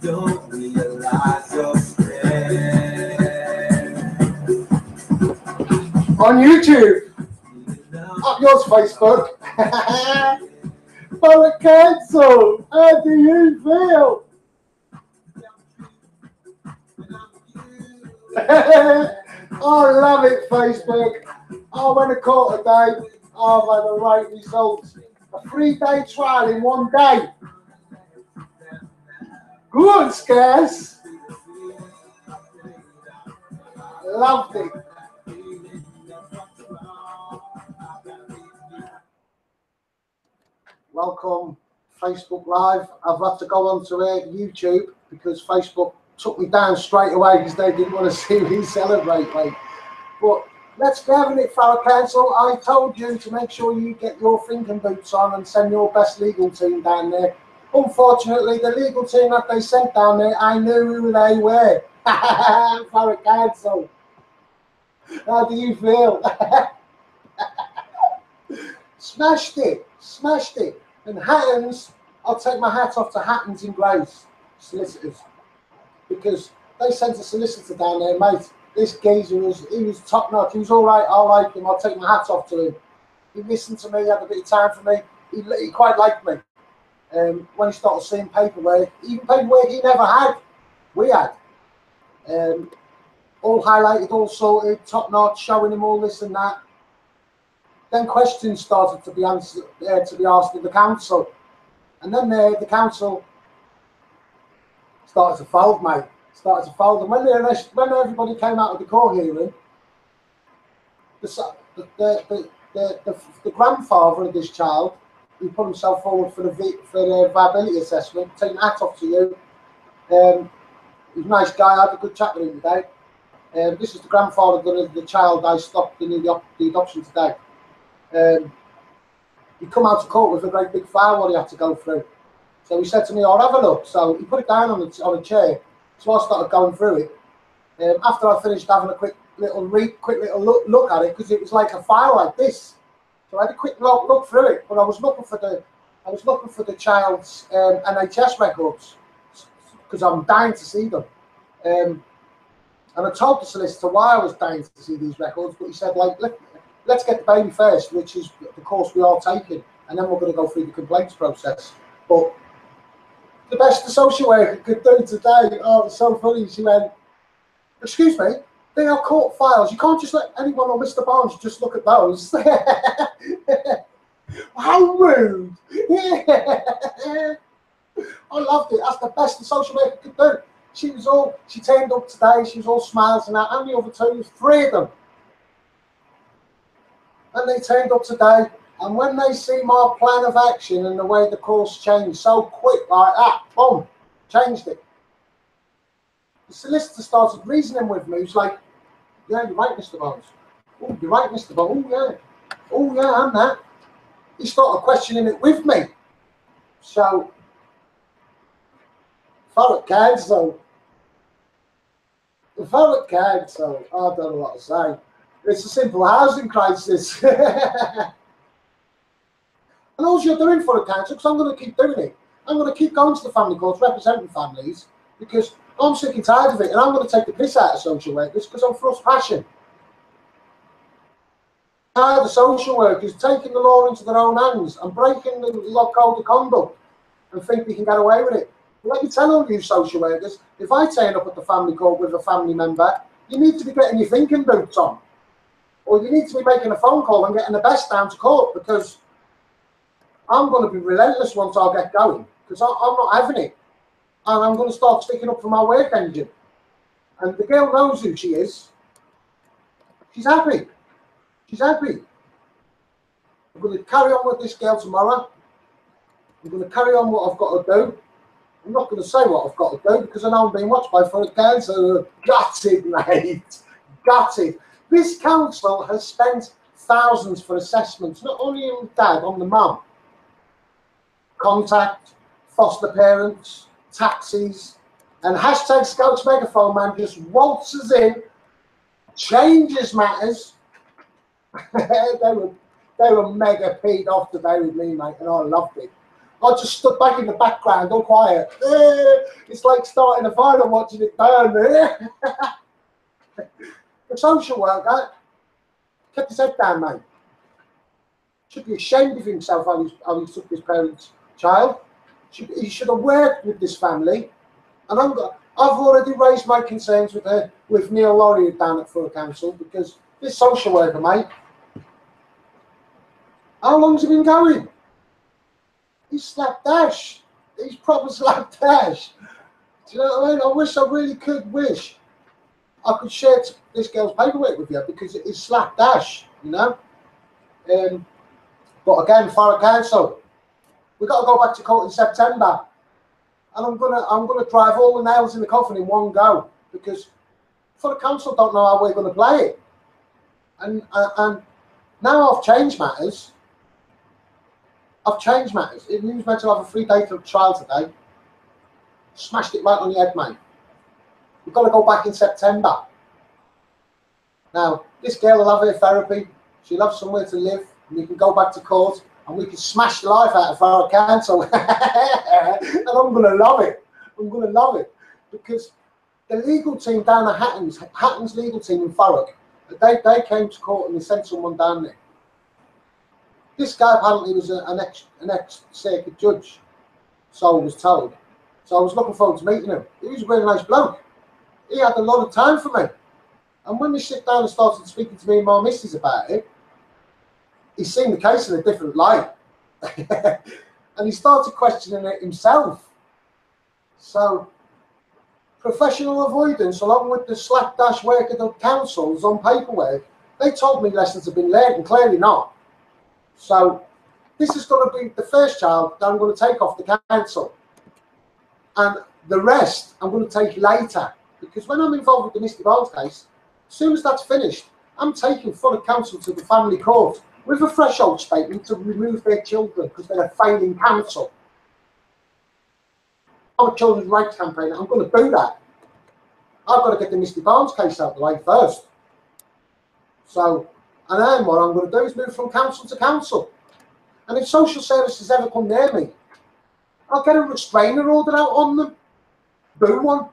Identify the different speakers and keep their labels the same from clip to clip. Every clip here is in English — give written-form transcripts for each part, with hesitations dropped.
Speaker 1: don't realize your strength.
Speaker 2: On YouTube. Up yours, Facebook. Forward Council, how do you feel? I love it, Facebook. I went to court today. I've had the right results. A 3-day trial in 1 day. Good, Scares. Loved it. Welcome, Facebook Live. I've had to go on to YouTube because Facebook took me down straight away because they didn't want to see me celebrate, mate. But let's get having it, Farrell Council. I told you to make sure you get your thinking boots on and send your best legal team down there. Unfortunately, the legal team that they sent down there, I knew who they were. Farrell Council. How do you feel? Smashed it. Smashed it. And Hattons, I'll take my hat off to Hattons and Grace solicitors, because they sent a solicitor down there, mate. This geezer he was top notch. He was all right. I like him. I'll take my hat off to him. He listened to me. He had a bit of time for me. He quite liked me. When he started seeing paperwork, even paperwork he never had, we had. All highlighted, all sorted, top notch, showing him all this and that. Then questions started to be asked of the council, and then the council started to fold, mate. Started to fold, and when everybody came out of the court hearing, the grandfather of this child, who put himself forward for the viability assessment, taking hat off to you. He's a nice guy. I had a good chat with him today. This is the grandfather of the child I stopped in the adoption today. He come out of court with a great big file what he had to go through. So he said to me, "I'll have a look." So he put it down on a chair. So I started going through it. After I finished having a quick little look at it, because it was like a file like this. So I had a quick look through it, but I was looking for the child's NHS records, because I'm dying to see them. And I told the solicitor why I was dying to see these records, but he said, like, let's get the baby first, which is the course we are taking, and then we're going to go through the complaints process. But the best the social worker could do today, oh, it was so funny. She went, "Excuse me, they are court files. You can't just let anyone or Mr. Barnes just look at those." How rude. I loved it. That's the best the social worker could do. She turned up today, she was all smiles and that, and the other two, 3 of them. And they turned up today, and when they see my plan of action and the way the course changed so quick like that, boom, changed it. The solicitor started reasoning with me. He was like, "Yeah, you're right, Mr. Bones. Oh, you're right, Mr. Bones. Oh, yeah. Oh, yeah, I'm that." He started questioning it with me. So, Forward Council, I don't know what to say. It's a simple housing crisis. And all you're doing for a council, because I'm going to keep doing it, I'm going to keep going to the family courts representing families, because I'm sick and tired of it, and I'm going to take the piss out of social workers because I'm full of passion. Tired of social workers taking the law into their own hands and breaking the code of conduct and think they can get away with it. But let me tell all you social workers, if I turn up at the family court with a family member, you need to be getting your thinking boots on. Or you need to be making a phone call and getting the best down to court, because I'm going to be relentless once I get going, because I'm not having it. And I'm going to start sticking up for my work engine. And the girl knows who she is. She's happy. She's happy. I'm going to carry on with this girl tomorrow. I'm going to carry on what I've got to do. I'm not going to say what I've got to do, because I know I'm being watched by Forward Council. Gutted, mate. Gutted. This council has spent thousands for assessments, not only on dad, on the mum. Contact, foster parents, taxis, and hashtag Scouts Megaphone Man just waltzes in changes matters. they were mega peed off today with me, mate, and I loved it. I just stood back in the background, all quiet. It's like starting a fire and watching it burn. The social worker kept his head down, mate. Should be ashamed of himself how he took his parents' child. He should have worked with this family. And I've already raised my concerns with Neil Laurie down at Thurrock Council, because this social worker, mate, how long's he been going? He's slapdash. He's proper slapdash. Do you know what I mean? I really could wish I could share this girl's paperwork with you, because it is slapdash, you know. But again, Thurrock Council, we've got to go back to court in September, and I'm gonna drive all the nails in the coffin in one go, because Thurrock Council don't know how we're going to play it, and now I've changed matters. It was meant to have a 3-day trial today. Smashed it right on the head, mate. We've got to go back in September. Now, this girl will have her therapy. She'll have somewhere to live. And we can go back to court and we can smash the life out of Thurrock Council. And I'm going to love it. I'm going to love it. Because the legal team down at Hatton's legal team in Thurrock, they came to court and they sent someone down there. This guy apparently was an ex-circuit judge, so I was told. So I was looking forward to meeting him. He was a really nice bloke. He had a lot of time for me. And when we sit down and started speaking to me and my missus about it, he seen the case in a different light. And he started questioning it himself. So professional avoidance, along with the slapdash work of the councils on paperwork, they told me lessons have been learned, and clearly not. So this is going to be the first child that I'm going to take off the council. And the rest I'm going to take later. Because when I'm involved with the Misty Barnes case, as soon as that's finished, I'm taking Thurrock Council to the family court with a threshold statement to remove their children because they're a failing council. I'm a children's rights campaigner. I'm going to do that. I've got to get the Misty Barnes case out of the way first. So, and then what I'm going to do is move from council to council. And if social services ever come near me, I'll get a restraining order out on them. Do one.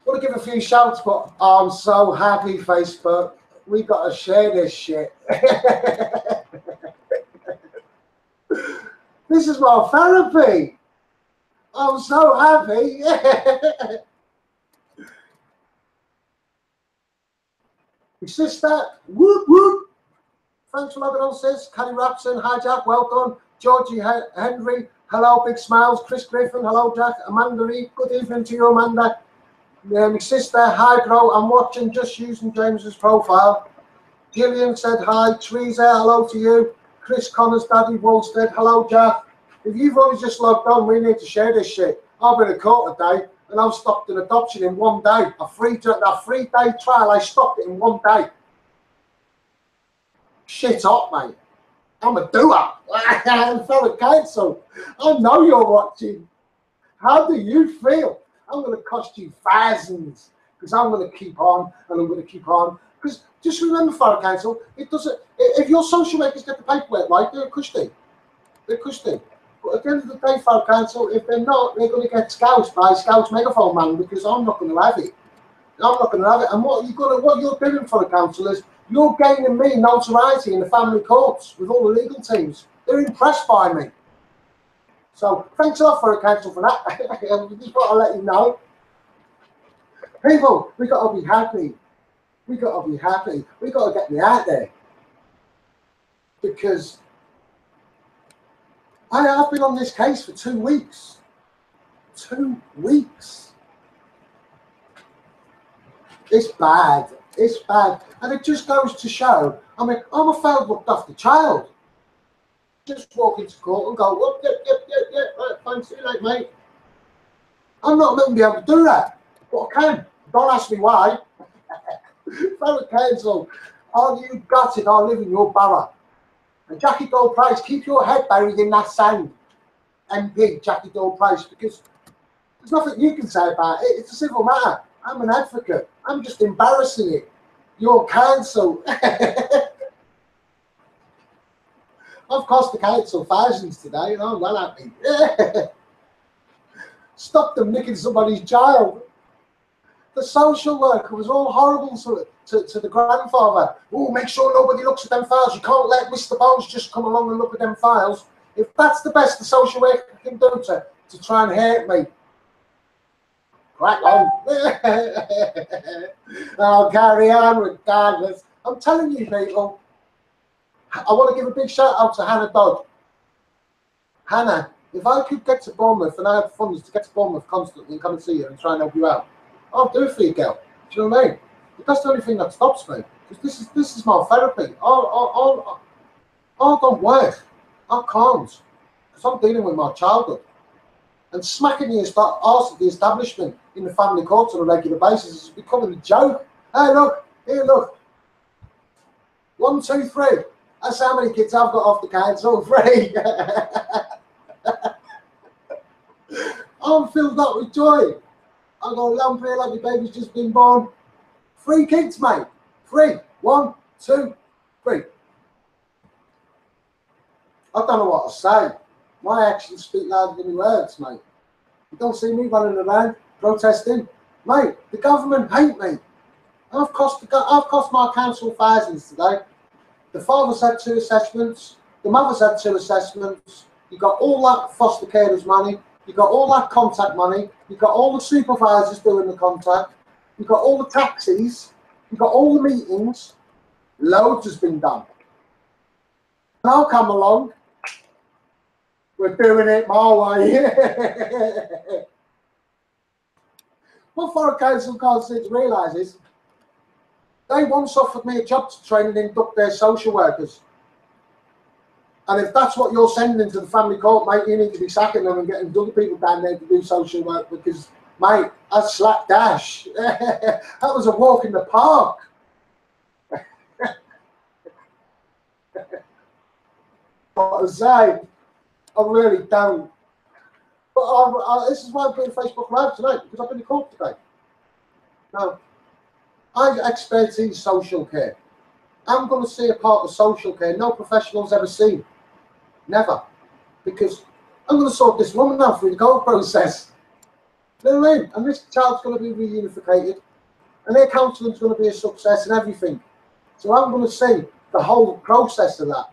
Speaker 2: I want to give a few shouts, but I'm so happy, Facebook. We got to share this shit. This is my therapy. I'm so happy. My sister, whoop whoop. Thanks for logging on, sis. Kelly Rapson, hi Jack, well done. Georgie Henry, hello, big smiles. Chris Griffin, hello Jack. Amanda Reed, good evening to you, Amanda. My sister, hi bro, I'm watching, just using James's profile. Gillian said hi. Teresa, hello to you. Chris Connors, Daddy Wolstead, hello Jack. If you've only just logged on, we need to share this shit. I've been in court today and I've stopped an adoption in 1 day. A 3-day trial, I stopped it in 1 day. Shit up, mate. I'm a doer. I'm Thurrock Council. I know you're watching. How do you feel? I'm going to cost you thousands because I'm going to keep on and I'm going to keep on. Because just remember, Thurrock Council, it doesn't. If your social workers get the paperwork right, they're cushy. They're cushy. But at the end of the day, Thurrock Council, if they're not, they're going to get scoused by Scout's megaphone man because I'm not going to have it. I'm not going to have it. And what you're doing for the council is you're gaining me notoriety in the family courts with all the legal teams. They're impressed by me. So thanks a lot for the council for that. I just want to let you know. People, we got to be happy. We got to be happy. We got to get me out there. Because I have been on this case for 2 weeks. 2 weeks. It's bad. It's bad. And it just goes to show, I mean, I'm a failed looked after child. Just walk into court and go, oh, yep, right, fine, see you later, mate. I'm not going to be able to do that. But I can. Don't ask me why. Thurrock Council, all you gutted, I live in your borough. And Jackie Dole Price, keep your head buried in that sand. MP, Jackie Dole Price, because there's nothing you can say about it. It's a civil matter. I'm an advocate. I'm just embarrassing it. Your council. I've cost the council thousands today, and I'm well happy. Stop them nicking somebody's child. The social worker was all horrible to the grandfather. Oh, make sure nobody looks at them files. You can't let Mr. Bones just come along and look at them files. If that's the best the social worker can do to try and hurt me, crack on. I'll carry on regardless. I'm telling you, people, I want to give a big shout out to Hannah Dodd. Hannah, if I could get to Bournemouth and I had funds to get to Bournemouth constantly and come and see you and try and help you out, I'll do it for you, girl. Do you know what I mean? But that's the only thing that stops me. Because this is my therapy. I don't work. I can't. Because I'm dealing with my childhood. And smacking the arse of the establishment in the family courts on a regular basis is becoming a joke. Hey, look. Here, look. 1, 2, 3. That's how many kids I've got off the council. 3. I'm filled up with joy. I got a lump here like my baby's just been born. 3 kids, mate. 3. 1, 2, 3. I don't know what to say. My actions speak louder than my words, mate. You don't see me running around protesting. Mate, the government hate me. I've cost my council thousands today. The father's had 2 assessments. The mother's had 2 assessments. You got all that foster carers money. You got all that contact money. You got all the supervisors doing the contact. You got all the taxis. You got all the meetings. Loads has been done. And I'll come along. We're doing it my way. What Foreign Council can't seem to realise is they once offered me a job to train and induct their social workers. And if that's what you're sending to the family court, mate, you need to be sacking them and getting other people down there to do social work because, mate, that's slapdash. That was a walk in the park. What I say, I really don't. But this is why I'm doing Facebook Live tonight, because I've been in court today. Now, I have expertise social care. I'm going to see a part of social care no professional's ever seen. Never. Because I'm going to sort this woman out through the court process. You know what I mean? And this child's going to be reunificated. And their counselling's going to be a success and everything. So I'm going to see the whole process of that.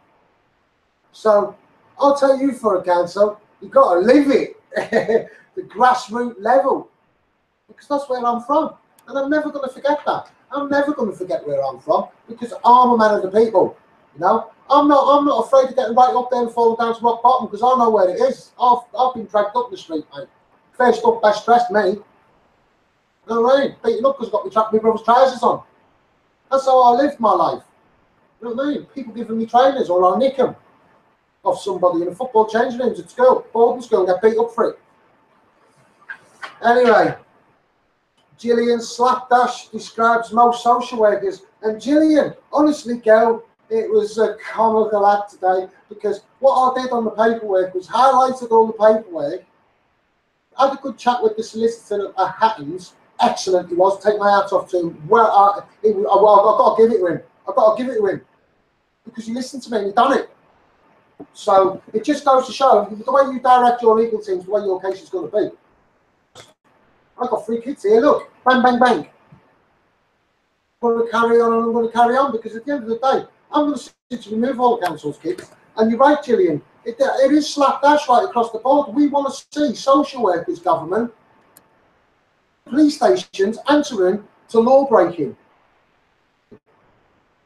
Speaker 2: So I'll tell you, for a council, you've got to live it. The grassroots level. Because that's where I'm from. And I'm never going to forget that. I'm never going to forget where I'm from because I'm a man of the people. You know, I'm not afraid of getting right up there and falling down to rock bottom because I know where it is. I've been dragged up the street, mate. First up, best dressed, me. You know what I mean? Beaten up because I've got my brother's trousers on. That's how I lived my life. You know what I mean? People giving me trainers or I'll nick them off somebody in a football changing rooms at school, boarding school, and get beat up for it. Anyway. Gillian Slapdash describes most social workers. And Gillian, honestly, girl, it was a comical act today because what I did on the paperwork was highlighted all the paperwork. I had a good chat with the solicitor at Hattons. Excellent he was. Take my hat off to him. Well, I've got to give it to him. I've got to give it to him because he listened to me and he done it. So it just goes to show the way you direct your legal teams, the way your case is going to be. I've got 3 kids here, look, bang, bang, bang. I'm going to carry on and I'm going to carry on because at the end of the day, I'm going to sit to remove all the council's kids. And you're right, Gillian, it is slapdash right across the board. We want to see social workers, government, police stations answering to law breaking.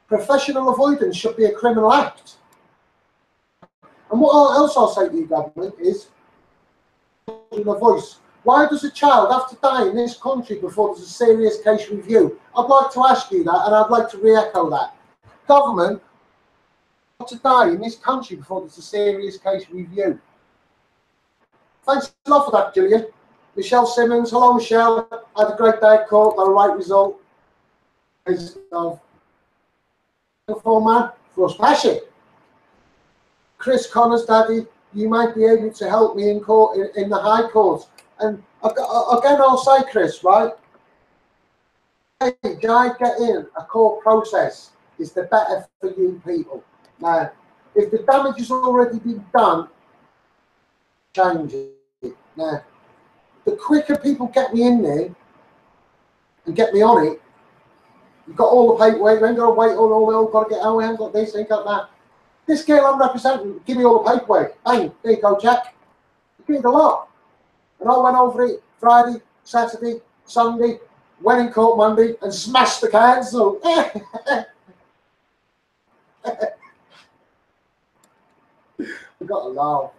Speaker 2: Professional avoidance should be a criminal act. And what else I'll say to you, government, is a voice. Why does a child have to die in this country before there's a serious case review? I'd like to ask you that, and I'd like to re-echo that. Government have to die in this country before there's a serious case review. Thanks a lot for that, Gillian. Michelle Simmons, hello, Michelle. I had a great day at court, got a right result. Man, for us, passion. Chris Connors, Daddy, you might be able to help me in court in the High Court. And again, I'll say, Chris, right? the I get in a court process is the better for you people. Now, if the damage has already been done, change it. Now, the quicker people get me in there and get me on it, you've got all the paperwork, you ain't got to wait on all, got to get, oh, I haven't got this, ain't got that. This girl I'm representing, give me all the paperwork. Bang, there you go, Jack. Give me the lot. And I went over it Friday, Saturday, Sunday, went in court Monday and smashed the council. I've got to laugh.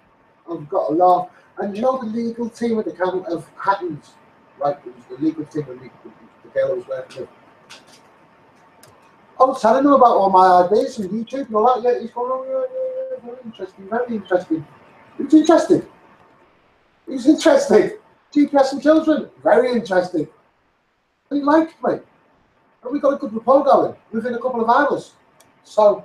Speaker 2: I've got to laugh. And you know the legal team at the count of Hattons, right? It was the legal team of the girl I was working with. I was telling him about all my ideas on YouTube and all that. Yeah, he's going, oh, yeah, very interesting, very interesting. He was interested. He was interested. GPS and children, very interesting. And he liked me. And we got a good rapport going within a couple of hours. So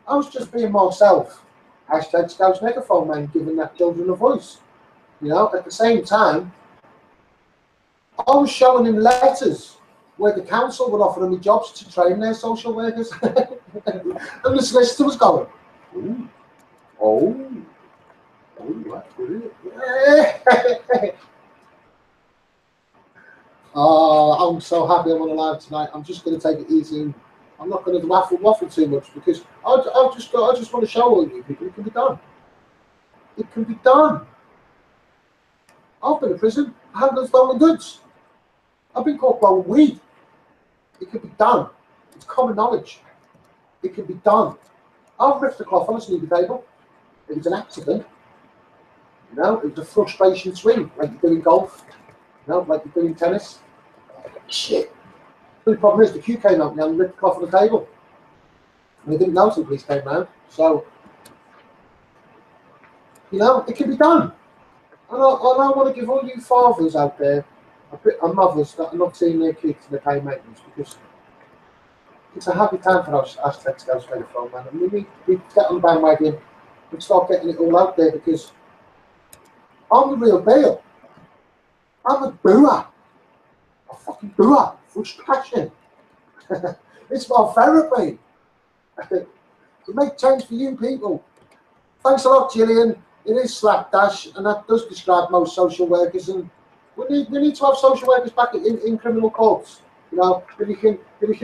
Speaker 2: I was just being myself. Hashtag Scouts Megaphone Man, giving that children a voice. You know, at the same time, I was showing him letters where the council were offering me jobs to train their social workers. And the solicitor was going, ooh, oh, that's brilliant. Oh, I'm so happy I'm on live tonight. I'm just going to take it easy. I'm not going to waffle too much because I just want to show all you people it can be done. It can be done. I've been in prison. I haven't done stolen goods. I've been caught growing weed. It can be done. It's common knowledge. It can be done. I've ripped the cloth on a snooker table. It was an accident. You know, it was a frustration swing, like you're doing golf. You know, like you're doing tennis. Shit. The only problem is the queue came out and ripped the cloth on the table. And they didn't know until the police came round. So, you know, it can be done. And I want to give all you fathers out there and mothers that are not seeing their kids in the pay maintenance because it's a happy time for us Aztec Scouts Megaphone Man. And we need to get on the bandwagon and start getting it all out there because I'm the real deal. I'm a doer. A fucking doer. Frustration. It's my therapy. To make change for you people. Thanks a lot, Gillian. It is slapdash, and that does describe most social workers. And we need to have social workers back in criminal courts. You know, if you can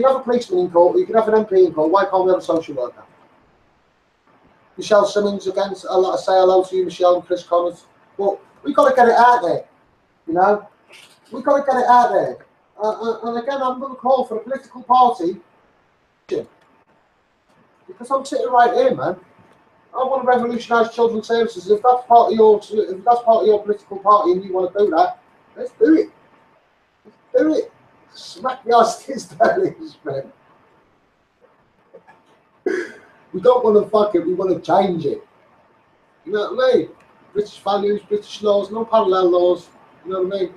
Speaker 2: have a policeman in court, you can have an MP in court. Why can't we have a social worker? Michelle Simmons again. Say hello to you, Michelle and Chris Connors. But we got to get it out there. You know, we got to get it out there. And again, I'm going to call for a political party because I'm sitting right here, man. I want to revolutionise children's services. If that's part of your political party and you want to do that, let's do it. Let's do it. Smack the arse's bellies, man. We don't want to fuck it. We want to change it. You know what I mean? British values, British laws, no parallel laws. You know what I mean?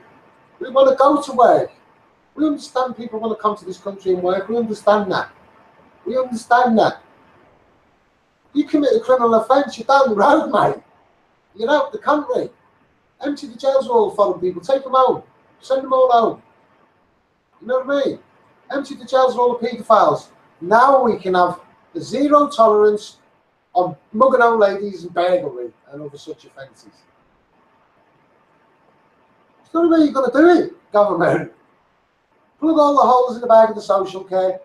Speaker 2: We want to go to work. We understand people want to come to this country and work. We understand that. We understand that. You commit a criminal offence, you're down the road, mate. You're out the country. Empty the jails all foreign people. Take them home. Send them all home. You know what I mean? Empty the jails of all the paedophiles. Now we can have a zero tolerance on mugging old ladies and burglary and other such offences. It's not the way you're going to do it, government. Plug all the holes in the bag of the social care.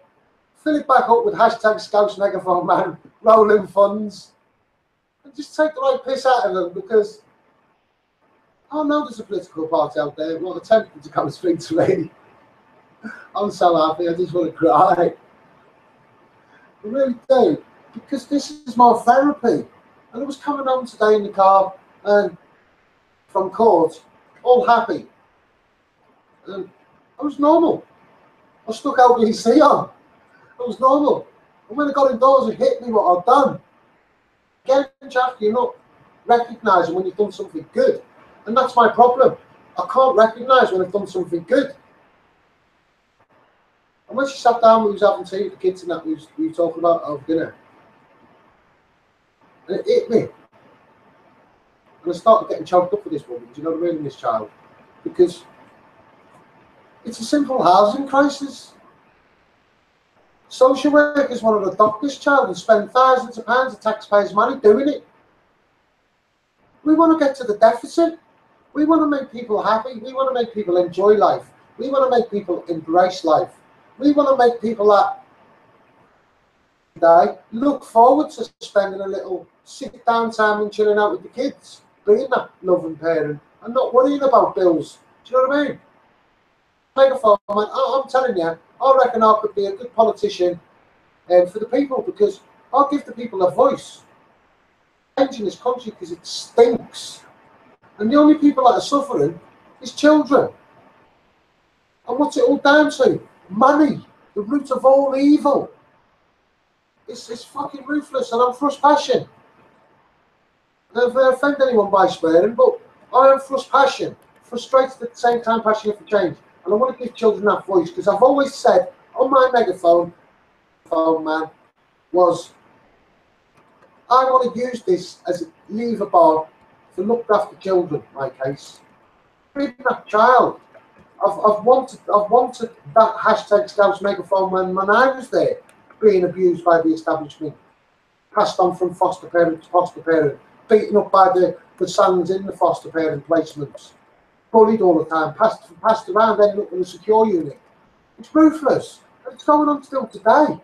Speaker 2: Fill it back up with hashtag Scouts Megaphone Man, rolling funds, and just take the right piss out of them because I know there's a political party out there not attempting to come and speak to me. I'm so happy, I just want to cry. I really do, because this is my therapy. And I was coming home today in the car and from court, all happy. And I was normal. I stuck LBC on. It was normal. And when I got indoors, it hit me what I'd done. Again, Jack, you're not recognising when you've done something good. And that's my problem. I can't recognise when I've done something good. And when she sat down, we was having tea with the kids and that, we were talking about over dinner. And it hit me. And I started getting choked up for this woman, do you know what I mean, this child? Because it's a simple housing crisis. Social work is one of the doctor's child and spend thousands of pounds of taxpayers' money doing it. We want to get to the deficit. We want to make people happy. We want to make people enjoy life. We want to make people embrace life. We want to make people that look forward to spending a little sit down time and chilling out with the kids, being that loving parent and not worrying about bills. Do you know what I mean? Megaphone, man, I'm telling you, I reckon I could be a good politician for the people, because I'll give the people a voice. Changing this country because it stinks. And the only people that are suffering is children. And what's it all down to? Money, the root of all evil. It's fucking ruthless, and I'm frustration. I don't offend anyone by swearing, but I am frustration. Frustrated at the same time, passionate for change. And I want to give children that voice, because I've always said on my megaphone, man, was I want to use this as a lever bar to look after children, my case. Being that child, I've wanted that hashtag Scouts megaphone when I was there, being abused by the establishment, passed on from foster parent to foster parent, beaten up by the sons in the foster parent placements, bullied all the time, passed around, ended up in a secure unit. It's ruthless. And it's going on still today.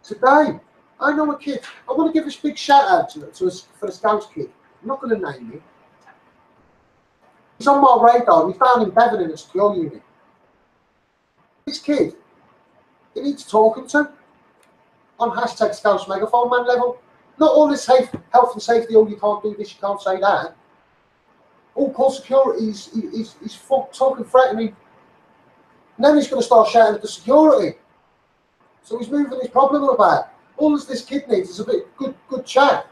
Speaker 2: Today, I know a kid. I want to give a big shout out for a Scouts kid. I'm not going to name him. He's on my radar. He's down in Devon in a secure unit. This kid, he needs talking to on hashtag Scouts megaphone man level. Not all this health and safety. Oh, you can't do this, you can't say that. All call security, he's talking, threatening. And then he's going to start shouting at the security. So he's moving his problem about. All this kid needs is a bit good chat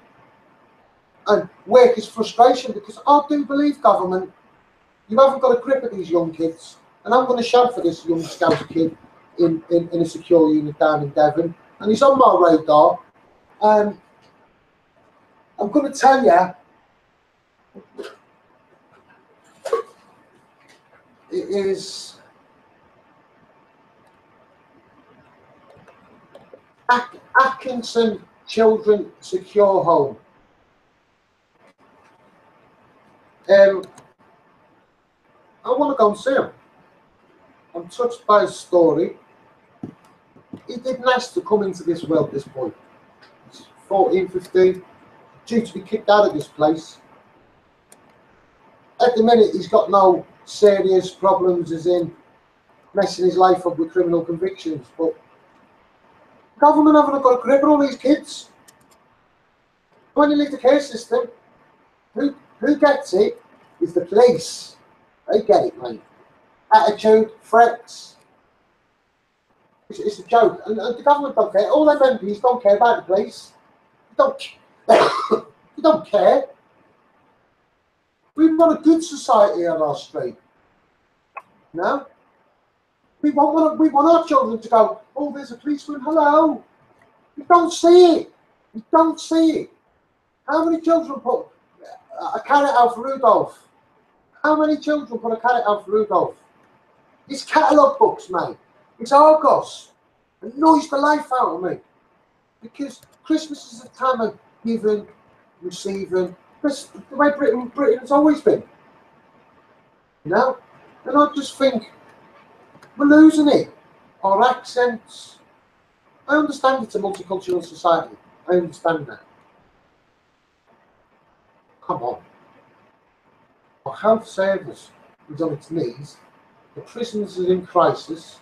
Speaker 2: and work his frustration, because I do believe, government, you haven't got a grip of these young kids. And I'm going to shout for this young Scout kid in a secure unit down in Devon, and he's on my radar. I'm going to tell you, it is Atkinson Children Secure Home. I want to go and see him. I'm touched by his story. He didn't ask to come into this world at this point. He's 14, 15, due to be kicked out of this place. At the minute, he's got no serious problems, as in messing his life up with criminal convictions, but government haven't got a grip on all these kids. When you leave the care system, who gets it is the police. They get it, mate. Attitude, threats. It's a joke. And the government don't care. All them MPs don't care about the police. They don't care. We've got a good society on our street. No? We want our children to go, oh, there's a policeman, hello. You don't see it. You don't see it. How many children put a carrot out for Rudolph? How many children put a carrot out for Rudolph? It's catalogue books, mate. It's Argos. It annoys the life out of me. Because Christmas is a time of giving, receiving. That's the way Britain has always been. You know? And I just think we're losing it. Our accents. I understand it's a multicultural society. I understand that. Come on. Our health service is on its knees. The prisons are in crisis.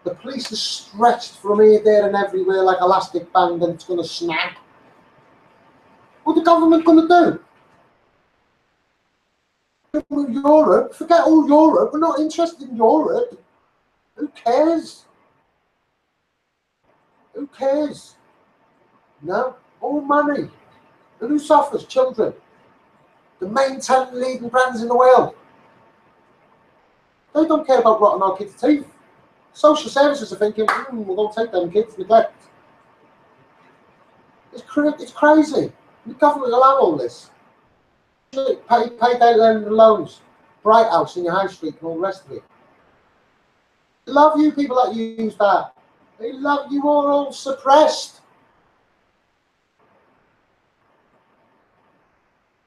Speaker 2: The police are stretched from here, there and everywhere like elastic band, and it's going to snap. What's the government going to do? Europe, forget all Europe. We're not interested in Europe. Who cares? Who cares? No, all money. And who suffers? Children. The main 10 leading brands in the world. They don't care about rotting our kids' teeth. Social services are thinking, we're going to take them kids, neglect. It's crazy. The government allow all this. Pay down the loans, Bright House in your high street and all the rest of it. Love you people that use that. They love you all suppressed.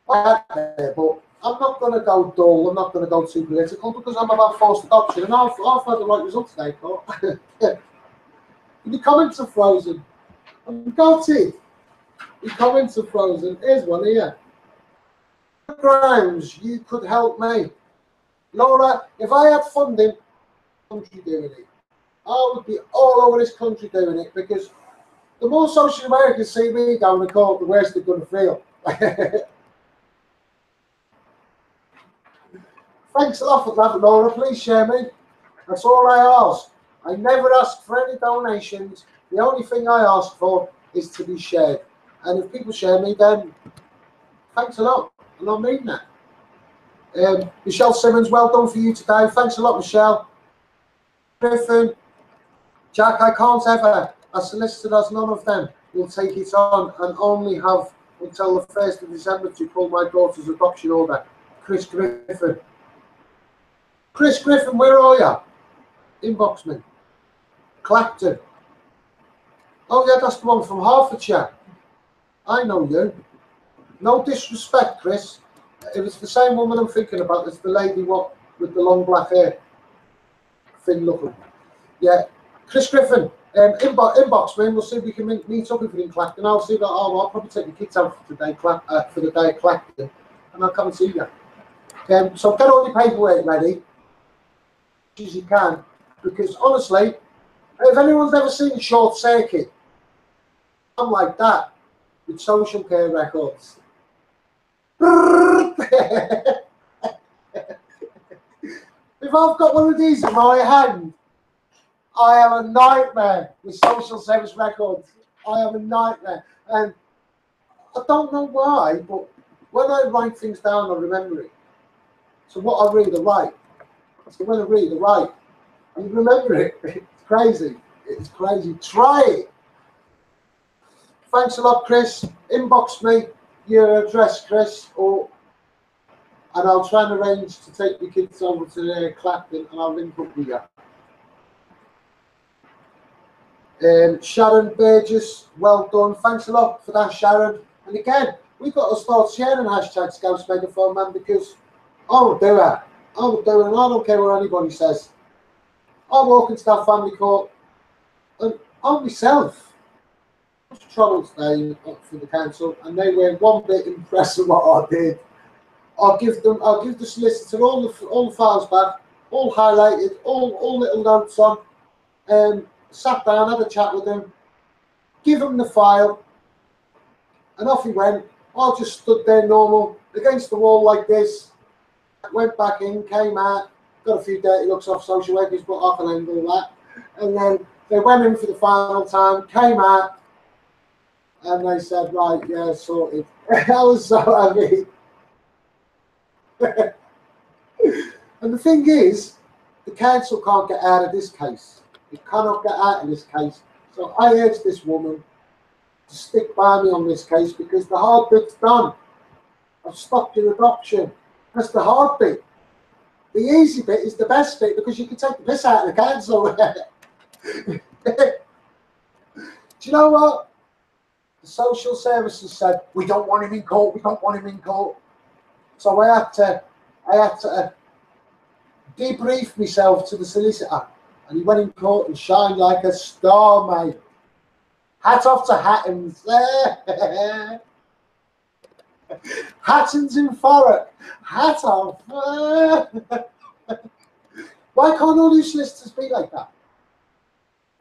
Speaker 2: But I'm not going to go dull. I'm not going to go too political because I'm about forced adoption, and I've had the right result today, Paul. The comments are frozen. I've got it. The comments are frozen. Here's one here. Grimes, you could help me. Laura, if I had funding, country doing it. I would be all over this country doing it because the more social workers see me down the court, the worse they're going to feel. Thanks a lot for that, Laura. Please share me. That's all I ask. I never ask for any donations. The only thing I ask for is to be shared. And if people share me, then thanks a lot. And I mean that. Michelle Simmons, well done for you today. Thanks a lot, Michelle. Griffin, Jack, I can't ever, as solicitor as none of them, will take it on and only have until the 1st of December to pull my daughter's adoption order. Chris Griffin. Chris Griffin, where are you? Inbox me. Clacton. Oh yeah, that's the one from Hertfordshire. I know you. No disrespect, Chris. If it's the same woman I'm thinking about, it's the lady what with the long black hair. Thin looking. Yeah. Chris Griffin, inbox me and we'll see if we can meet up if we're in Clacton. I'll see that I'll probably take the kids out for the day at Clacton and I'll come and see you. So get all your paperwork ready as you can, because honestly, if anyone's ever seen Short Circuit, I'm like that with social care records. If I've got one of these in my hand, I am a nightmare with social service records. I am a nightmare. And I don't know why, but when I write things down, I remember it. So what I read, I write. So when I read, I write. And you remember it. It's crazy. It's crazy. Try it. Thanks a lot, Chris. Inbox me your address, Chris, and I'll try and arrange to take the kids over to Clacton and I'll link up with you. Sharon Burgess, well done. Thanks a lot for that, Sharon. And again, we've got to start sharing hashtag Scouts Megaphone, man, because I will do it. I will do it, and I don't care what anybody says. I walk into that family court, and I'm myself. Trouble today for the council, and they were one bit impressed with what I did. I'll give the solicitor all the files back, all highlighted, all little notes on. Sat down, had a chat with him, give him the file, and off he went. I just stood there normal against the wall like this. Went back in, came out, got a few dirty looks off social workers, but I can handle that. And then they went in for the final time, came out, and they said, right, yeah, sorted. I was so happy. And the thing is, the council can't get out of this case. They cannot get out of this case. So I urge this woman to stick by me on this case because the hard bit's done. I've stopped your adoption. That's the hard bit. The easy bit is the best bit because you can take the piss out of the council. Do you know what? The social services said, we don't want him in court, we don't want him in court. So I had to debrief myself to the solicitor. And he went in court and shined like a star, mate. Hat off to Hattons. Hattons in Thurrock. Hat off. Why can't all you solicitors be like that?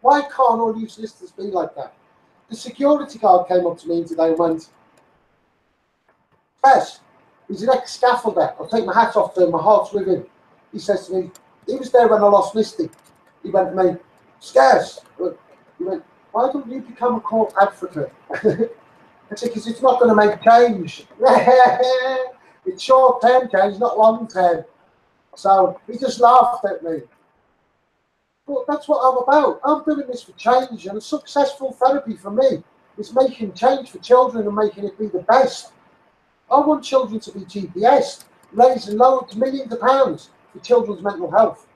Speaker 2: Why can't all you solicitors be like that? The security guard came up to me today and went, Yes, he's an ex-scaffolder. I'll take my hat off to him, my heart's with him. He says to me, he was there when I lost Misty. He went to me, Scarce. He went, why don't you become a court advocate? I said, because it's not going to make change. It's short-term change, not long-term. So he just laughed at me. But that's what I'm about. I'm doing this for change, and a successful therapy for me is making change for children and making it be the best. I want children to be GPS, raising loads, millions of pounds for children's mental health.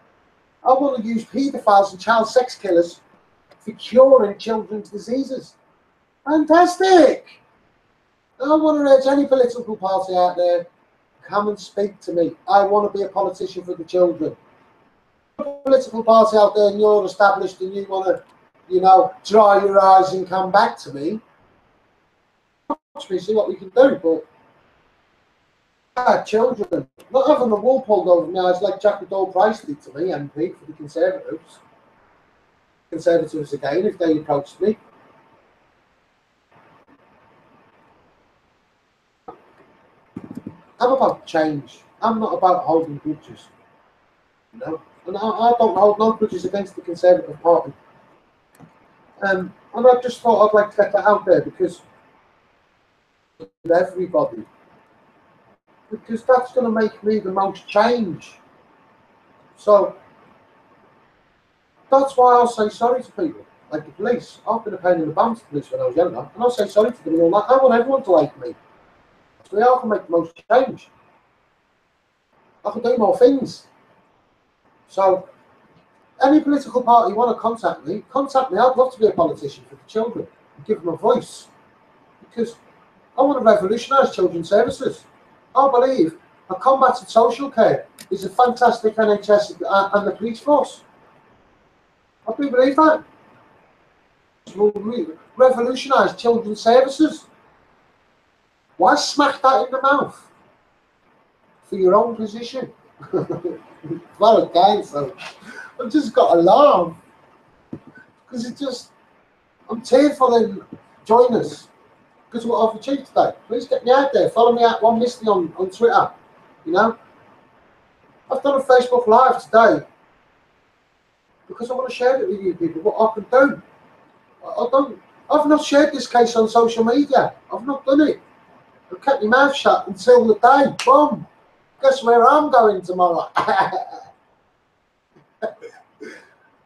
Speaker 2: I want to use paedophiles and child sex killers for curing children's diseases. Fantastic! I want to urge any political party out there, come and speak to me. I want to be a politician for the children. Political party out there and you're established and you want to, you know, dry your eyes and come back to me, watch me, see what we can do. But children, not having a wall pulled over my eyes like Jack Riddell-Price did to me, MP for the Conservatives. Conservatives again, if they approached me. I'm about change. I'm not about holding grudges. You know? And I don't hold no grudges against the Conservative Party. And I just thought I'd like to get that out there because everybody. Because that's going to make me the most change. So that's why I'll say sorry to people, like the police. I've been a pain in the bum to the police when I was younger, and I'll say sorry to them and all that. I want everyone to like me. So I can make the most change. I can do more things. So any political party want to contact me, contact me. I'd love to be a politician for the children and give them a voice. Because I want to revolutionise children's services. I believe a combated social care is a fantastic NHS and the police force. I do believe that. It will revolutionise children's services. Why smack that in the mouth? For your own position. Well, again, so I've just got to laugh. Because it just, I'm tearful and join us. Because of what I've achieved today. Please get me out there. Follow me at One Misty on Twitter. You know? I've done a Facebook Live today. Because I want to share it with you people, what I can do. I've not shared this case on social media. I've not done it. I've kept my mouth shut until the day. Boom. Guess where I'm going tomorrow?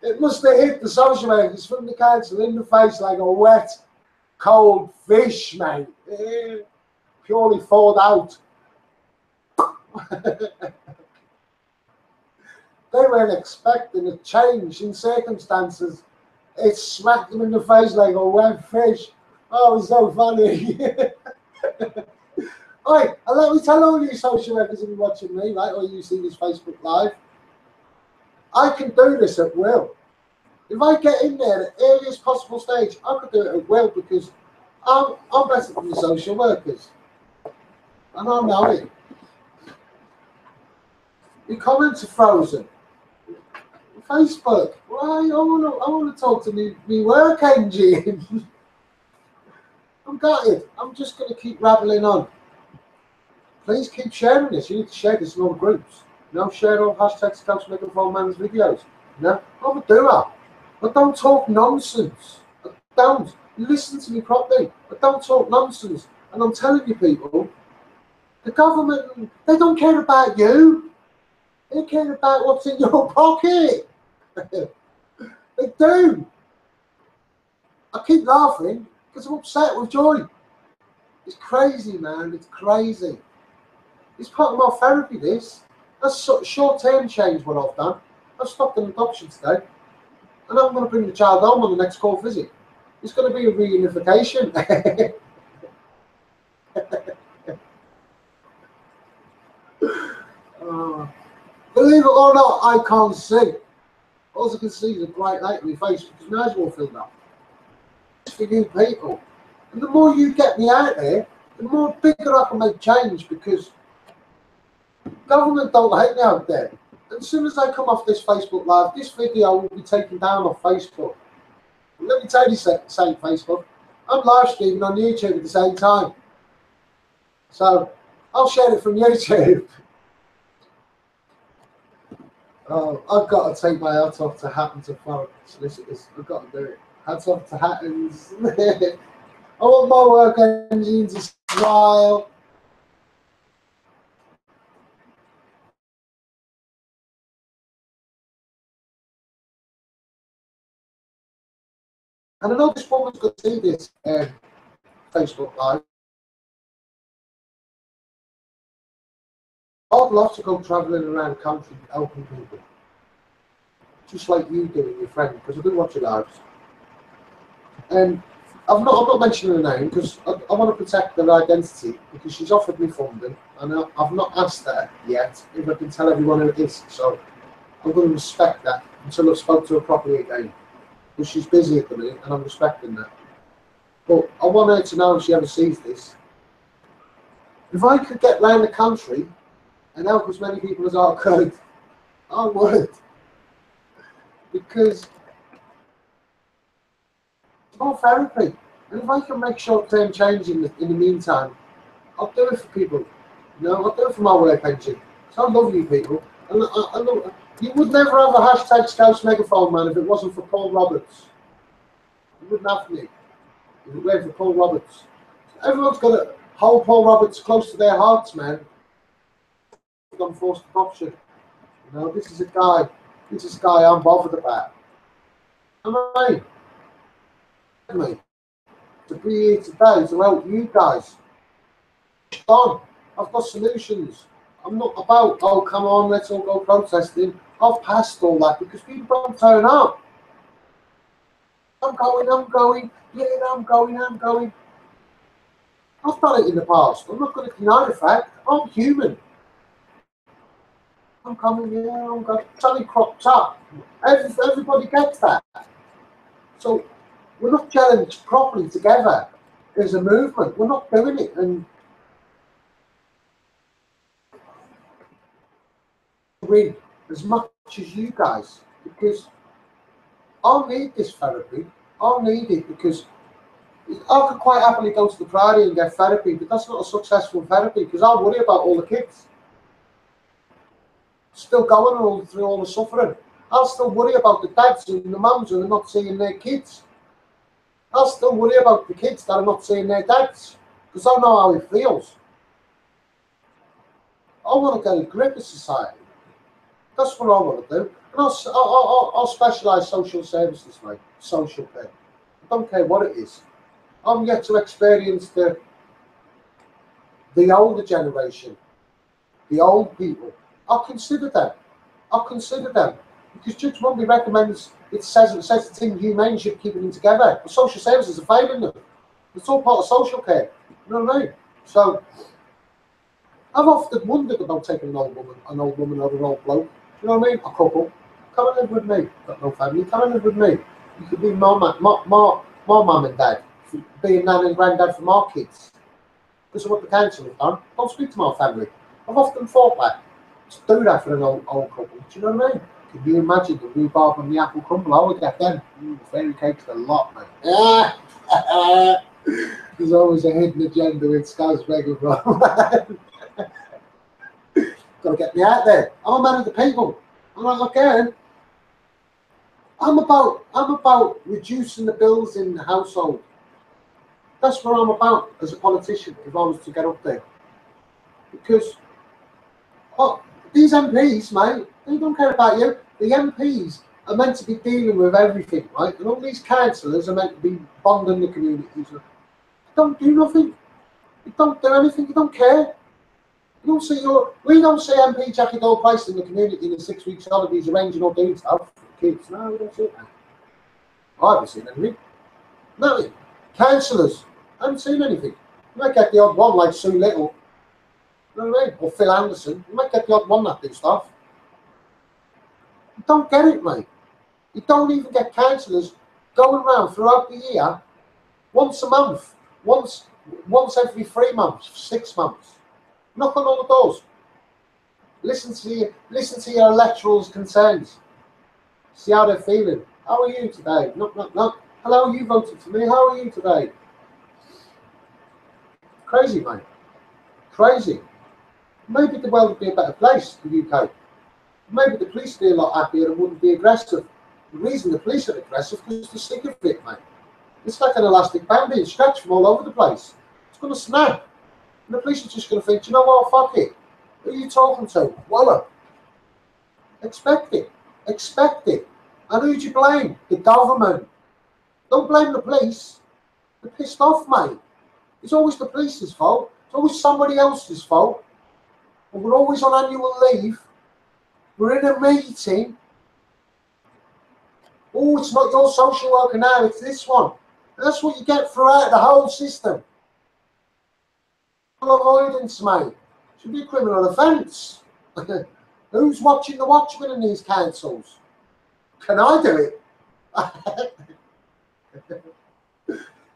Speaker 2: It must have hit the social workers from the council in the face like a wet, cold fish, mate. Purely thawed out. They weren't expecting a change in circumstances. It smacked them in the face like a wet fish. Oh, it's so funny. Alright, and let me tell all you social workers who are watching me, right, or you see this Facebook Live, I can do this at will. If I get in there at the earliest possible stage, I can do it at will because I'm better than the social workers. And I know it. Your comments are frozen. Facebook, why? I want to talk to me work engine. I'm gutted. I'm just going to keep rattling on. Please keep sharing this. You need to share this in all groups. You know, share all hashtags Council Megaphone Man's videos. You know, I'm a doer. I don't talk nonsense. I don't. Listen to me properly. I don't talk nonsense. And I'm telling you people, the government, they don't care about you. They care about what's in your pocket. They do. I keep laughing because I'm upset with joy. It's crazy, man. It's crazy. It's part of my therapy, this. That's short-term change what I've done. I've stopped an adoption today. And I'm going to bring the child home on the next court visit. It's going to be a reunification. Believe it or not, I can't see. All I can see is a bright light in my face because my eyes won't fill up. It's for you people. And the more you get me out there, the more bigger I can make change because government don't like me out there. And as soon as I come off this Facebook Live, this video will be taken down off Facebook. And let me tell you something, Facebook. I'm live streaming on YouTube at the same time. So I'll share it from YouTube. Oh, I've got to take my hat off to Hattons and foreign solicitors. I've got to do it. Hats off to Hattons. I want my work engine to smile. And I know this woman's going to see this Facebook Live. I'd love to go travelling around the country helping people. Just like you do and your friend, because I do watch your lives. And I'm not mentioning her name because I want to protect her identity, because she's offered me funding and I've not asked her yet if I can tell everyone who it is. So I'm going to respect that until I've spoken to her properly again, because she's busy at the minute and I'm respecting that. But I want her to know if she ever sees this. If I could get round the country and help as many people as I could, I would. Because it's more therapy. And if I can make short-term change in the meantime, I'll do it for people. You know, I'll do it for my work engine. So I love you people. And I love, you would never have a hashtag Scouse Megaphone Man if it wasn't for Paul Roberts. You wouldn't have me if it weren't for Paul Roberts. So everyone's got to hold Paul Roberts close to their hearts, man. On forced adoption. You know, this is a guy I'm bothered about. Am I? To be here today to help you guys. Done. I've got solutions. I'm not about, oh, come on, let's all go protesting. I've passed all that because people don't turn up. I'm going. Yeah, I'm going. I've done it in the past. I'm not going to deny the fact. I'm human. I'm coming, yeah, I'm going. Something crops up. Everybody gets that. So we're not gelling properly together as a movement. We're not doing it. And win as much as you guys, because I'll need this therapy. I'll need it because I could quite happily go to the Priory and get therapy, but that's not a successful therapy because I'll worry about all the kids still going through all the suffering. I'll still worry about the dads and the mums who are not seeing their kids. I'll still worry about the kids that are not seeing their dads because I know how it feels. I want to get a grip of society. That's what I want to do. And I'll specialise social services, mate. Social care. I don't care what it is. I'm yet to experience the older generation, the old people. I'll consider them. Because Judge Mumby recommends, it says it's inhumane, should keep them together. The social services are failing them. It's all part of social care. You know what I mean? So I've often wondered about taking an old woman or an old bloke. You know what I mean? A couple. Come and live with me. Got no family. Come and live with me. You could be my mum and dad. Be a nan and granddad for my kids. This is what the council have done. Don't speak to my family. I've often thought that. Just do that for an old couple. Do you know what I mean? Can you imagine the rhubarb and the apple crumble? I would get them. Fairy cakes a lot, man. There's always a hidden agenda with Scouse Megaphone. Got to get me out there. I'm a man of the people. I'm not okay. I'm about reducing the bills in the household. That's what I'm about as a politician, if I was to get up there. Because these MPs, mate, they don't care about you. The MPs are meant to be dealing with everything, right? And all these councillors are meant to be bonding the communities. They don't do nothing. They don't do anything. They don't care. We don't see MP Jackie Dole Price in the community in the 6 weeks holidays arranging or doing stuff for the kids. No, we don't see that. I haven't seen anything. Nothing. Councillors, I haven't seen anything. You might get the odd one like Sue Little, you know what I mean? Or Phil Anderson. You might get the odd one that do stuff. You don't get it, mate. You don't even get councillors going around throughout the year, once a month, once every 3 months, 6 months. Knock on all the doors. Listen to your electoral's concerns. See how they're feeling. How are you today? Knock. Hello, you voted for me. How are you today? Crazy, mate. Crazy. Maybe the world would be a better place, the UK. Maybe the police would be a lot happier and wouldn't be aggressive. The reason the police are aggressive is the sick of it, mate. It's like an elastic band being stretched from all over the place. It's going to snap. And the police are just going to think, you know what, fuck it. Who are you talking to? Voila. Expect it. And who do you blame? The government. Don't blame the police. They're pissed off, mate. It's always the police's fault. It's always somebody else's fault. And we're always on annual leave. We're in a meeting. Oh, it's not your social worker now, it's this one. That's what you get throughout the whole system. Avoidance, mate. Should be a criminal offence. Who's watching the watchmen in these councils? Can I do it?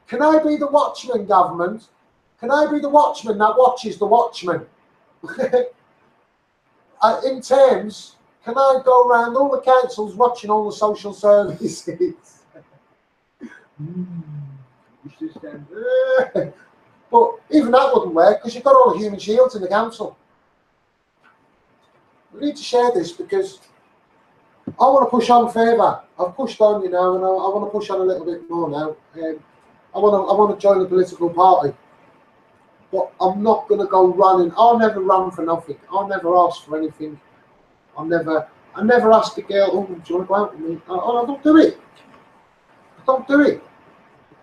Speaker 2: Can I be the watchman, government? Can I be the watchman that watches the watchman? In terms, can I go around all the councils watching all the social services? But even that wouldn't work because you've got all the human shields in the council. We need to share this because I want to push on further. I've pushed on, you know, and I want to push on a little bit more now. I want to join a political party, but I'm not going to go running. I'll never run for nothing. I'll never ask for anything. I never ask a girl, oh, do you want to go out with me? I don't do it. I don't do it.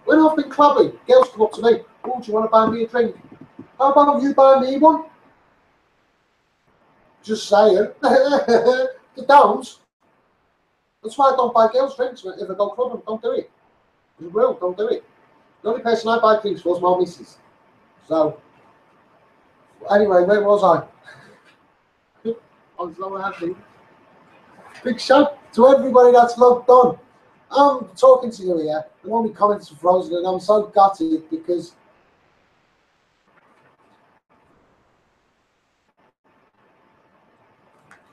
Speaker 2: When I've been clubbing, girls come up to me, oh, do you want to buy me a drink? How about you buy me one? Just saying. You don't. That's why I don't buy girls drinks if I go clubbing. Don't do it. As a rule, don't do it. The only person I buy drinks for is my missus. So, anyway, where was I? I was so happy. Big shout to everybody that's logged on. I'm talking to you here, and all my comments are frozen, and I'm so gutted because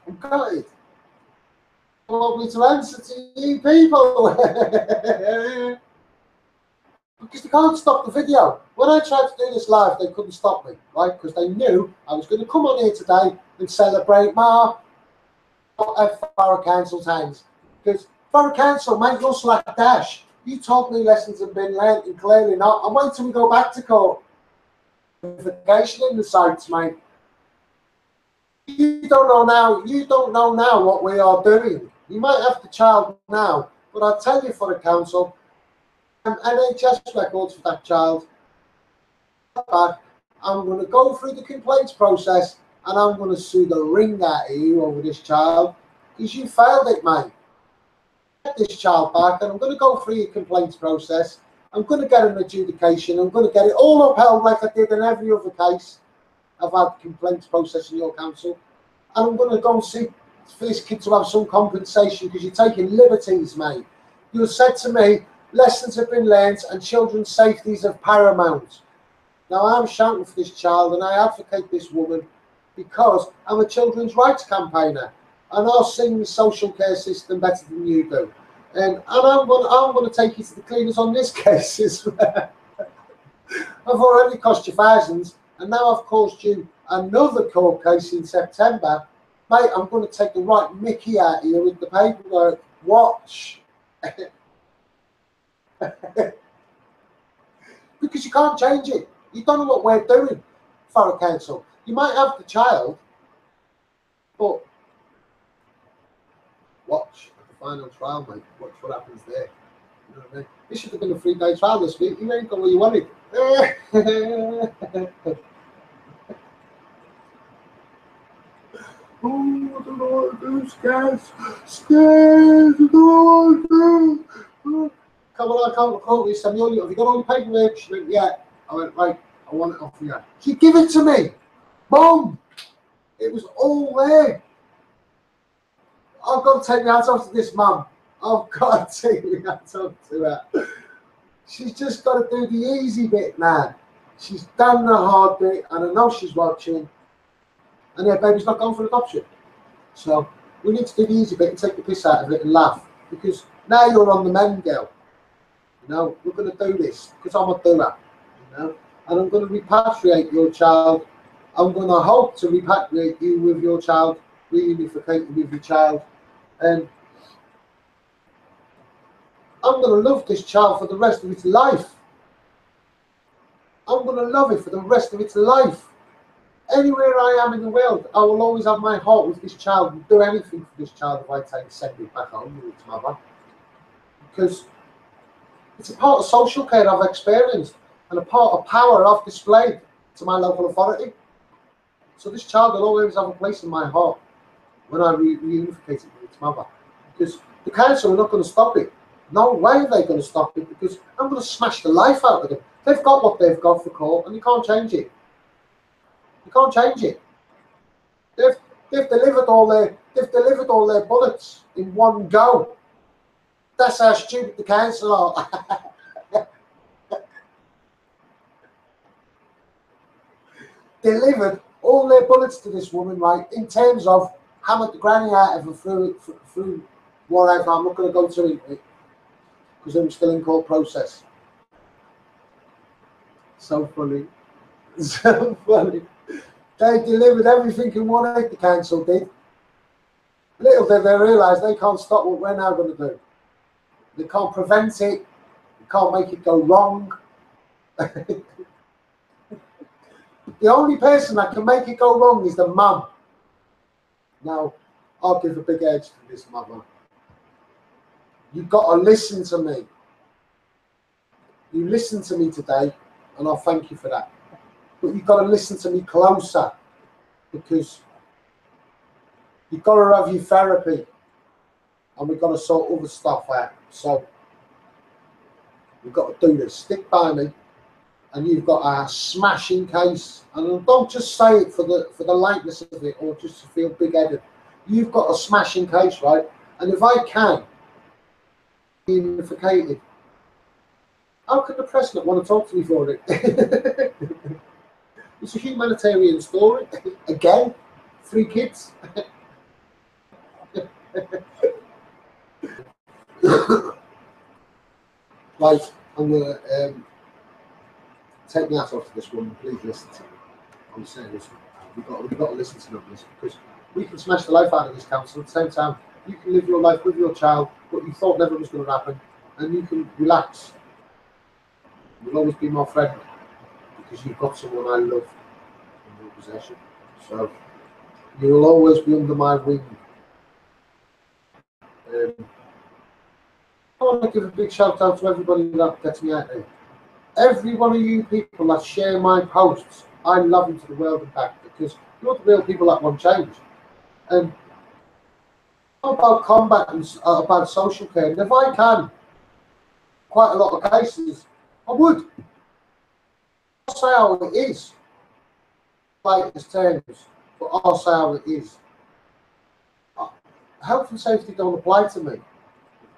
Speaker 2: I'm gutted. I want me to answer to you people because they can't stop the video. When I tried to do this live, they couldn't stop me, right? Because they knew I was going to come on here today and celebrate my Borough Council times. Because Borough Council, mate, you're slack dash. You told me lessons have been learnt and clearly not. I'm waiting till we go back to court. Investigation in the sites, mate. You don't know now. You don't know now what we are doing. You might have the child now, but I tell you, for the council, NHS records for that child. I'm going to go through the complaints process, and I'm going to sue the ring out of you over this child because you failed it, mate. Get this child back, and I'm going to go through your complaints process. I'm going to get an adjudication. I'm going to get it all upheld like I did in every other case I've had complaints process in your council. And I'm going to go and see for this kid to have some compensation because you're taking liberties, mate. You said to me, lessons have been learned and children's safety is of paramount. Now, I'm shouting for this child and I advocate this woman because I'm a children's rights campaigner and I'll sing the social care system better than you do. And I'm going to take you to the cleaners on this case as well. I've already cost you thousands and now I've caused you another court case in September. Mate, I'm going to take the right mickey out of you with the paperwork. Watch. Because you can't change it. You don't know what we're doing, Borough Council. You might have the child, but watch at the final trial, mate. Watch what happens there. You know what I mean? This should have been a 3-day trial this week. You ain't got what you wanted. Oh, I don't know what to do, scared, I don't know what to do. Come on, I can't recall this. Have you got all your paperwork? She went, yeah. I went, right, I want it off you. She give it to me. Boom. It was all there. I've got to take my hands off to this mum. I've got to take my hands off to her. She's just got to do the easy bit now. She's done the hard bit, and I know she's watching. And her baby's not gone for adoption. So we need to do the easy bit and take the piss out of it and laugh. Because now you're on the mend, girl. You know, we're going to do this because I'm a doer. You know, and I'm going to repatriate your child. I'm going to hope to repatriate you with your child, reunificate you with your child. And I'm going to love this child for the rest of its life. I'm going to love it for the rest of its life. Anywhere I am in the world, I will always have my heart with this child and do anything for this child if I send it back home with its mother. Because it's a part of social care I've experienced and a part of power I've displayed to my local authority. So this child will always have a place in my heart when I reunificate it with its mother. Because the council are not going to stop it. No way are they going to stop it, because I'm going to smash the life out of them. They've got what they've got for court, and you can't change it. You can't change it. They've delivered all their bullets in one go. That's how stupid the council are. Delivered all their bullets to this woman, right? In terms of hammered the granny out of her through whatever. I'm not going to go through it because I'm still in court process. So funny. So funny. They delivered everything in one hit, the council did. Little did they realise they can't stop what we're now going to do. They can't prevent it. They can't make it go wrong. The only person that can make it go wrong is the mum. Now, I'll give a big edge to this mother. You've got to listen to me. You listened to me today, and I'll thank you for that. But you've got to listen to me closer, because you've got to have your therapy, and we've got to sort other stuff out. So we've got to do this. Stick by me, and you've got a smashing case. And don't just say it for the lightness of it, or just to feel big-headed. You've got a smashing case, right? And if I can be unificated, how could the press not want to talk to me for it? It's a humanitarian story. Again, 3 kids. Right, I'm going to take my hat off to this woman. Please listen to me. I'm saying this. We've got to listen to this, because we can smash the life out of this council. At the same time, you can live your life with your child, what you thought never was going to happen, and you can relax. You'll always be my friend, because you've got someone I love in your possession. So you will always be under my wing. I want to give a big shout out to everybody that gets me out there. Every one of you people that share my posts, I love you to the world and back, because you're the real people that want change. And about combat and about social care, and if I can, quite a lot of cases, I would. I'll say how it is. Latest terms, but I'll say how it is. Health and safety don't apply to me.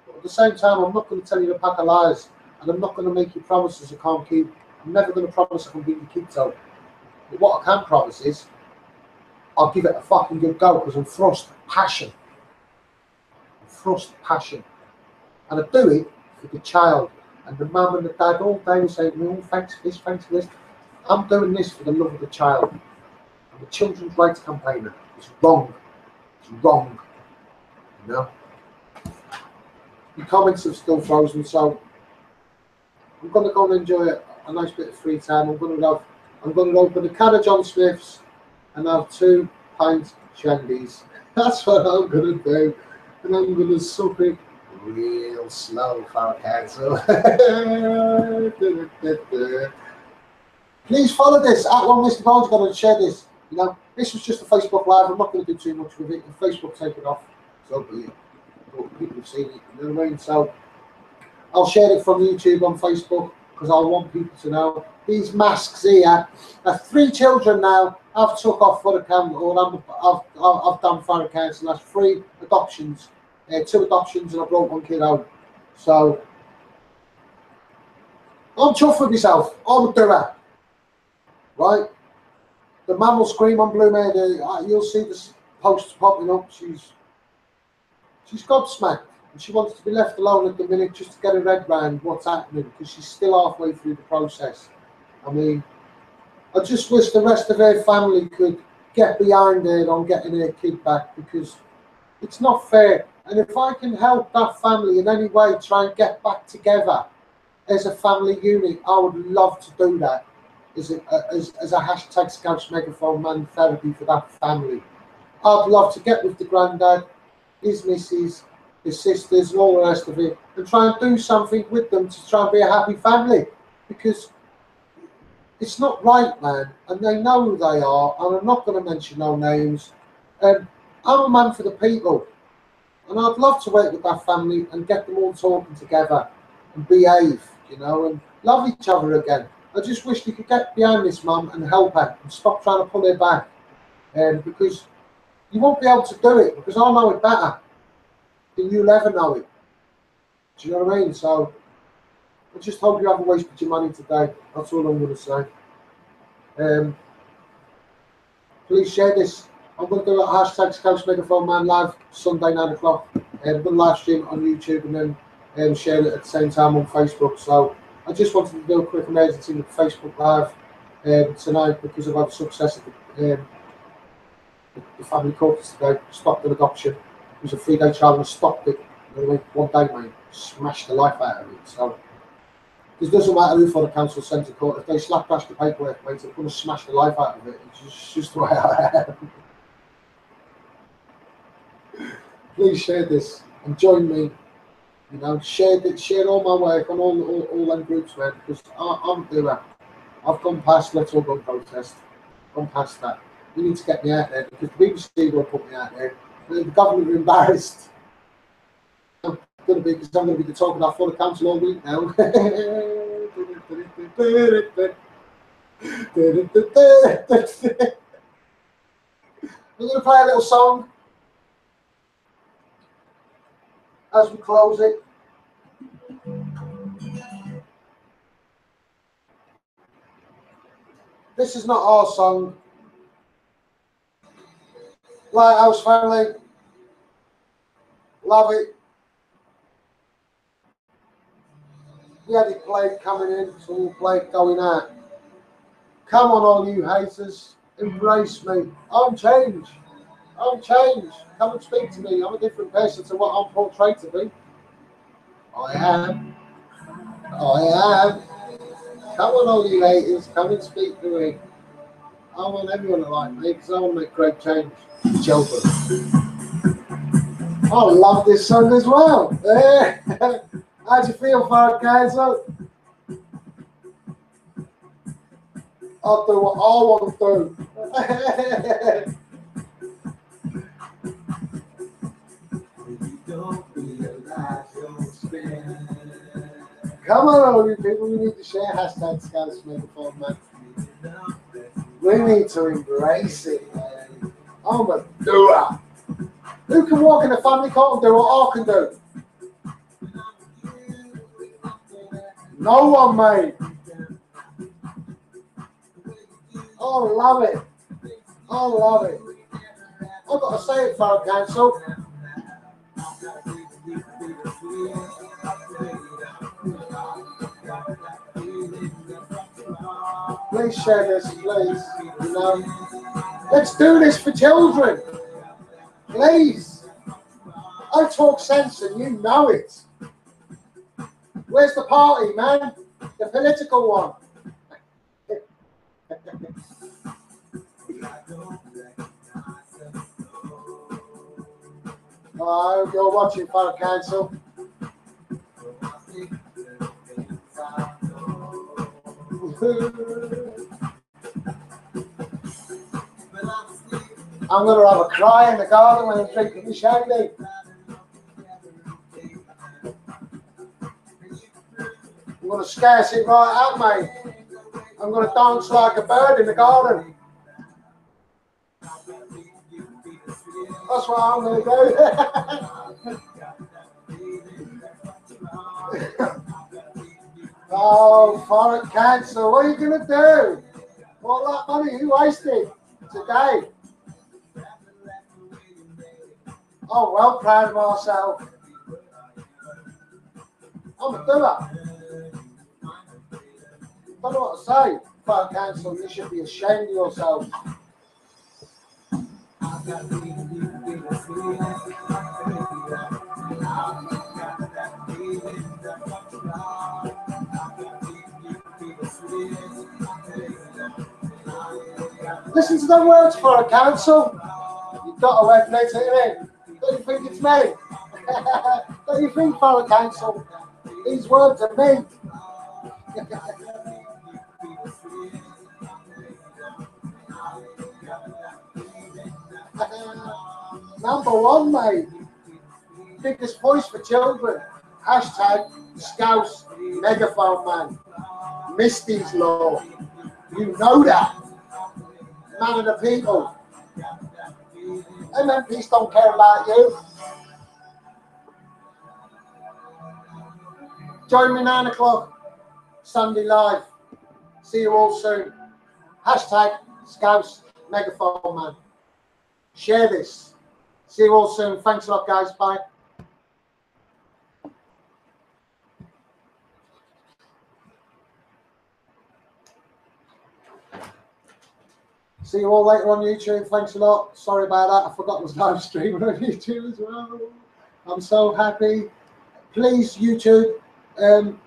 Speaker 2: But at the same time, I'm not going to tell you a pack of lies, and I'm not going to make you promises you can't keep. I'm never going to promise I can beat your kids out. But what I can promise is, I'll give it a fucking good go, because I'm thrust passion. I'm thrust passion. And I do it for the child. And the mum and the dad all day saying, oh, thanks for this, thanks for this. I'm doing this for the love of the child. I'm a children's rights campaigner. It's wrong. It's wrong. You know? The comments have still frozen, so I'm going to go and enjoy a nice bit of free time. I'm going to open a can of John Smith's and have 2 pints of Shandy's. That's what I'm going to do. And I'm going to sup it real slow for a cancel. Please follow this at One Mr. Bones. Got to share this. You know, this was just a Facebook Live. I'm not going to do too much with it. If Facebook take it off, so be it. But people have seen it. You know what I mean? So I'll share it from YouTube on Facebook, because I want people to know these masks here. 3 children now I've took off for the camp, or I've done for the council. That's 3 adoptions. 2 adoptions, and I brought 1 kid out. So I'm chuffed with myself. I'm a doer. Right? The man will scream on Blue Mare. You'll see the posts popping up. She's gobsmacked, and she wants to be left alone at the minute, just to get her head round what's happening, because she's still halfway through the process. I mean, I just wish the rest of her family could get behind her on getting her kid back, because it's not fair. And if I can help that family in any way, try and get back together as a family unit, I would love to do that as a hashtag Scouts Megaphone Man therapy for that family. I'd love to get with the granddad, his missus, his sisters, and all the rest of it, and try and do something with them to try and be a happy family, because it's not right, man, and they know who they are, and I'm not going to mention no names. I'm a man for the people. And I'd love to work with that family and get them all talking together and behave, you know, and love each other again. I just wish we could get behind this mum and help her and stop trying to pull her back. Because you won't be able to do it, because I know it better than you'll ever know it. Do you know what I mean? So I just hope you haven't wasted your money today. That's all I'm going to say. Please share this. I'm going to do a hashtag Scouse Megaphone Man live Sunday 9 o'clock. I'm going to live stream on YouTube and then share it at the same time on Facebook. So I just wanted to do a quick emergency with Facebook Live tonight because of our success of the family court today. Stopped an adoption. It was a 3-day trial and stopped it. You know, 1 day, mate. Smashed the life out of it. So it doesn't matter who for the council sent to court. If they slap dash the paperwork, mate, they're going to smash the life out of it. It's just the way I am. Please share this and join me. You know, share all my work on all them groups, man, because I'm doing. I've gone past let's all go protest. Gone past that. You need to get me out there because the BBC will put me out there. The government are embarrassed. I'm going to be because I'm going to be talking about for the council all week now. We're going to play a little song as we close it. This is not our song. Lighthouse Family, love it. We had it played coming in, so we'll play it going out. Come on, all you haters, embrace me. I'm changed. I'm changed. Come and speak to me. I'm a different person to what I'm portrayed to be. I am. I am. Come on, all you haters, come and speak to me. I want everyone to like me because I want to make great change. Children. I love this song as well. How do you feel, Farah Council? I'll do what I want to do. Come on, all you people, we need to share hashtag Scouts Megaphone, man. We need to embrace it, man. I'm a doer. Who can walk in a family court and do what I can do? No one, mate. I love it. I love it. I've got to say it, Farah Council. Please share this, please. You know, let's do this for children. Please. I talk sense and you know it. Where's the party, man? The political one. I hope you're watching, Farah Council. I'm going to have a cry in the garden when I'm drinking the shandy. I'm going to scarce it right out, mate. I'm going to dance like a bird in the garden. That's what I'm going to do. Oh, Farah Council, what are you going to do? All that money you wasted today. I'm well proud of myself. I'm a doer. Don't know what to say. Farah Council, you should be ashamed of yourself. Listen to the words, Farah Council. You've got to recognize it, innit? Don't you think it's me? Don't you think, Farah Council? These words are me. Number one, mate. biggest voice for children. Hashtag Scouse Megaphone Man. Misty's Law. You know that. Man of the people. MMPs don't care about you. Join me 9 o'clock, Sunday live. See you all soon. Hashtag Scouse Megaphone Man. Share this. See you all soon. Thanks a lot, guys. Bye. See you all later on YouTube. Thanks a lot. Sorry about that. I forgot I was live streaming on YouTube as well. I'm so happy. Please, YouTube, it'd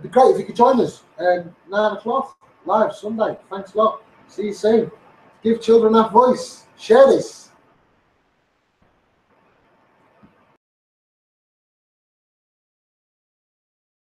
Speaker 2: be great if you could join us 9 o'clock live Sunday. Thanks a lot. See you soon. Give children that voice. Share this.